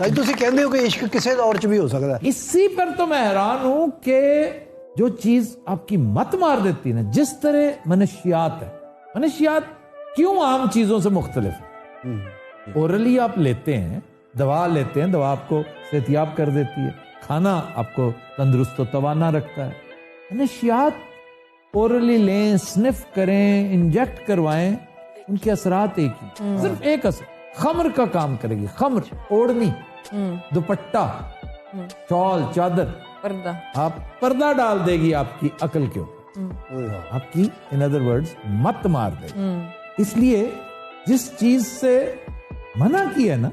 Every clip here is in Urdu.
بھائی تسی کہندے ہو کہ عشق کسی دور چ بھی ہو سکتا ہے. اسی پر تو میں حیران ہوں کہ جو چیز آپ کی مت مار دیتی ہے نا، جس طرح منشیات ہے، منشیات کیوں عام چیزوں سے مختلف ہے؟ اورلی آپ لیتے ہیں، دوا لیتے ہیں، دوا آپ کو صحتیاب کر دیتی ہے، کھانا آپ کو تندرست و توانا رکھتا ہے. منشیات اورلی لیں، سنف کریں، انجیکٹ کروائیں، ان کے اثرات ایک ہی، صرف ایک اثر خمر کا کام کرے گی. خمر، اوڑھنی، دوپٹہ، شال، چادر، پردہ، آپ پردہ ڈال دے گی آپ کی عقل کے اوپر، آپ کی ان ادر ورڈز مت مار دے گی. اس لیے جس چیز سے منع کیا نا،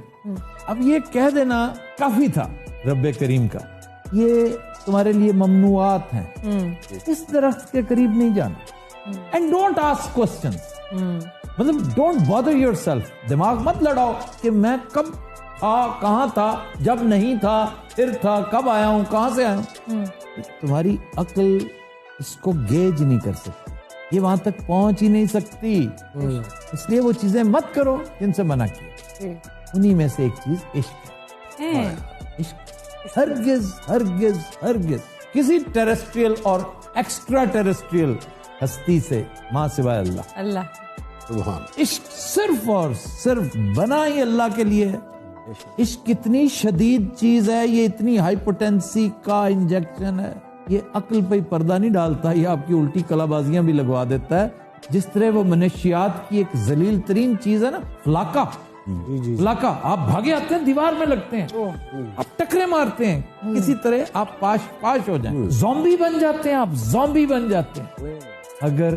اب یہ کہہ دینا کافی تھا رب کریم کا، یہ تمہارے لیے ممنوعات ہیں، اس درخت کے قریب نہیں جانا. اینڈ ڈونٹ آسک کوسچنز، مطلب ڈونٹ بادر یور سیلف، دماغ مت لڑاؤ کہ میں کب تھا، کہاں تھا، جب نہیں تھا، پھر تھا، کب آیا ہوں، کہاں سے آیا ہوں. تمہاری عقل اس کو گیج نہیں کر سکتی، یہ وہاں تک پہنچ ہی نہیں سکتی. اس لیے وہ چیزیں مت کرو جن سے منع کیا. انہی میں سے ایک چیز عشق ہے. عشق ہرگز ہرگز ہرگز کسی ٹیریسٹریل اور ایکسٹرا ٹیریسٹریل ہستی سے ماں سوائے اللہ. عشق صرف اور صرف بنا ہی اللہ کے لیے ہے. عشق اتنی شدید چیز ہے، یہ اتنی ہائی پوٹینسی کا انجیکشن ہے، یہ عقل پہ پردہ نہیں ڈالتا، یہ آپ کی الٹی کلا بازیاں بھی لگوا دیتا ہے. جس طرح وہ منشیات کی ایک ذلیل ترین چیز ہے نا، فلاکا، فلاکا، آپ بھاگے آتے ہیں، دیوار میں لگتے ہیں، آپ ٹکرے مارتے ہیں، کسی طرح آپ پاش ہو جائیں، زومبی بن جاتے ہیں، آپ زومبی بن جاتے ہیں اگر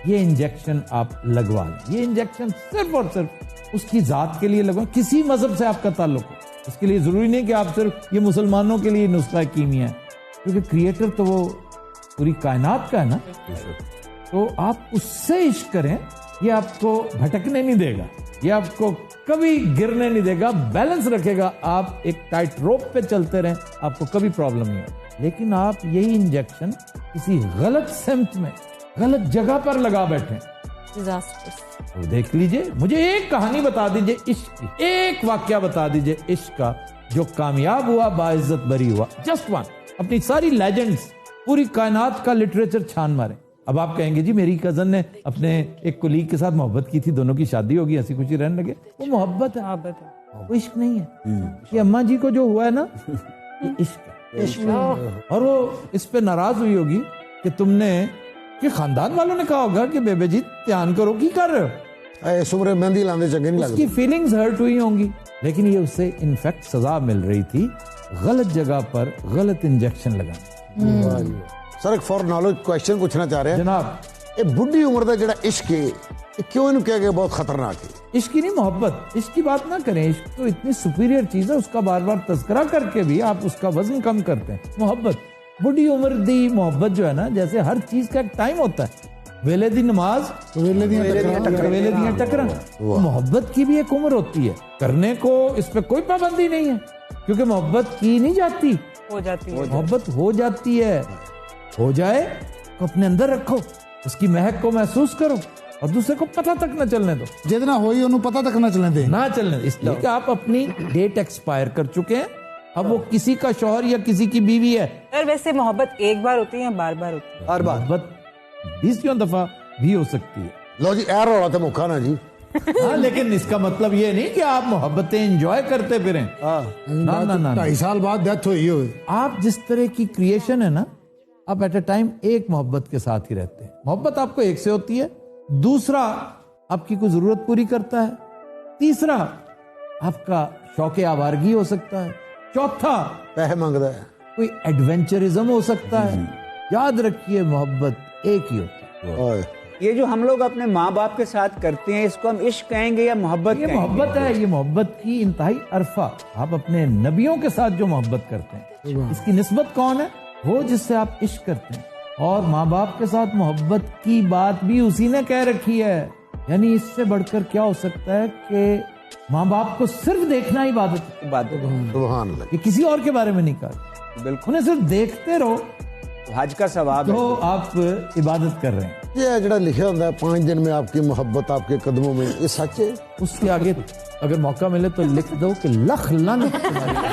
یہ انجیکشن آپ لگوا لیں. یہ انجیکشن صرف اور صرف اس کی ذات کے لیے لگوا. کسی مذہب سے آپ کا تعلق ہو، اس کے لیے ضروری نہیں کہ آپ صرف یہ مسلمانوں کے لیے نسخہ کیمیا ہے، کیونکہ کریٹر تو وہ پوری کائنات کا ہے نا. تو آپ اس سے عشق کریں، یہ آپ کو بھٹکنے نہیں دے گا، یہ آپ کو کبھی گرنے نہیں دے گا، بیلنس رکھے گا. آپ ایک ٹائٹ روپ پہ چلتے رہیں، آپ کو کبھی پرابلم نہیں ہوگا. لیکن آپ یہی انجیکشن کسی غلط سمت میں، غلط جگہ پر لگا بیٹھیں، تو دیکھ لیجئے. مجھے ایک کہانی بتا دیجئے عشق کی، ایک واقعہ بتا دیجئے عشق کا جو کامیاب ہوا، باعزت بری ہوا، جسٹ ون. اپنی ساری لیجنڈز، پوری کائنات کا لٹریچر چھان مارے. اب آپ کہیں گے جی میری کزن نے اپنے ایک کولیگ کے ساتھ محبت کی تھی، دونوں کی شادی ہوگی، ہنسی خوشی رہنے لگے. وہ محبت ہے، وہ عشق نہیں ہے. یہ اماں جی کو جو ہوا ہے نا، یہ عشق ہے. اور وہ اس پہ ناراض ہوئی ہوگی کہ تم نے، کہ خاندان والوں نے کہا ہوگا کہ بیبے جی دھیان کرو، کی کر رہے ہو، اس عمر مہندی لاندے چنگے نہیں لگتے. اس کی فیلنگز ہرٹ ہوئی ہوں گی، لیکن یہ اسے انفیکٹ سزا مل رہی تھی غلط جگہ پر غلط انجیکشن لگانا. سر ایک فار نالج کوشچن پوچھنا چاہ رہے ہیں جناب. یہ بڈھی عمر دا جڑا عشق ہے، کیوں انہوں کہہ گئے بہت خطرناک ہے؟ عشق کی نہیں، محبت. عشق کی بات نہ کریں، عشق تو اتنی سپیریئر چیز ہے، اس کا بار بار تذکرہ کر کے بھی آپ اس کا وزن کم کرتے ہیں. محبت، بڑھی عمر دی محبت جو ہے نا، جیسے ہر چیز کا ایک ٹائم ہوتا ہے، ویلے دی نماز، ویلے دیاں ٹکراں. محبت کی بھی ایک عمر ہوتی ہے، کرنے کو اس پہ کوئی پابندی نہیں ہے، کیونکہ محبت کی نہیں جاتی، ہو جاتی ہے. محبت ہو جاتی ہے. ہو جائے تو اپنے اندر رکھو، اس کی مہک کو محسوس کرو، اور دوسرے کو پتہ تک نہ چلنے دو. جتنا ہوئی انہوں پتہ تک نہ چلنے دیں، نہ چلنے دو. اس لیے کہ آپ اپنی ڈیٹ ایکسپائر کر چکے ہیں، اب وہ کسی کا شوہر یا کسی کی بیوی ہے. سر ویسے محبت ایک بار ہوتی ہے یا بار بار ہوتی ہے؟ ہر بار. محبت 20 دفعہ بھی ہو سکتی ہے. لو جی ایئر ہو رہا تھا موقع نا جی. ہاں، لیکن اس کا مطلب یہ نہیں کہ آپ محبتیں انجوائے کرتے پھریں. نہ 2.5 سال بعد ڈیتھ ہوئی ہوئی. آپ جس طرح کی کریشن ہے نا، آپ ایٹ اے ٹائم ایک محبت کے ساتھ ہی رہتے ہیں. محبت آپ کو ایک سے ہوتی ہے، دوسرا آپ کی کوئی ضرورت پوری کرتا ہے، تیسرا آپ کا شوق آوارگی ہو سکتا ہے، چوتھا پیسے مانگتا ہے، کوئی ایڈونچرزم ہو سکتا ہے. یاد رکھیے محبت ایک ہی ہوتی ہے. یہ جو ہم لوگ اپنے ماں باپ کے ساتھ کرتے ہیں، اس کو ہم عشق کہیں گے یا محبت؟ یہ محبت ہے، یہ محبت کی انتہائی عرفہ. آپ اپنے نبیوں کے ساتھ جو محبت کرتے ہیں، اس کی نسبت کون ہے؟ وہ جس سے آپ عشق کرتے ہیں. اور ماں باپ کے ساتھ محبت کی بات بھی اسی نے کہہ رکھی ہے. یعنی اس سے بڑھ کر کیا ہو سکتا ہے کہ ماں باپ کو صرف دیکھنا عبادت ہے. سبحان اللہ. یہ کسی اور کے بارے میں نہیں کہا، بالکل. انہیں صرف دیکھتے رہو حج کا ثواب ہے تو آپ عبادت کر رہے ہیں. یہ ہے جڑا لکھا ہوتا ہے 5 دن میں آپ کی محبت آپ کے قدموں میں، یہ سچ ہے؟ اس کے آگے اگر موقع ملے تو لکھ دو کہ لکھ لعنت تمہاری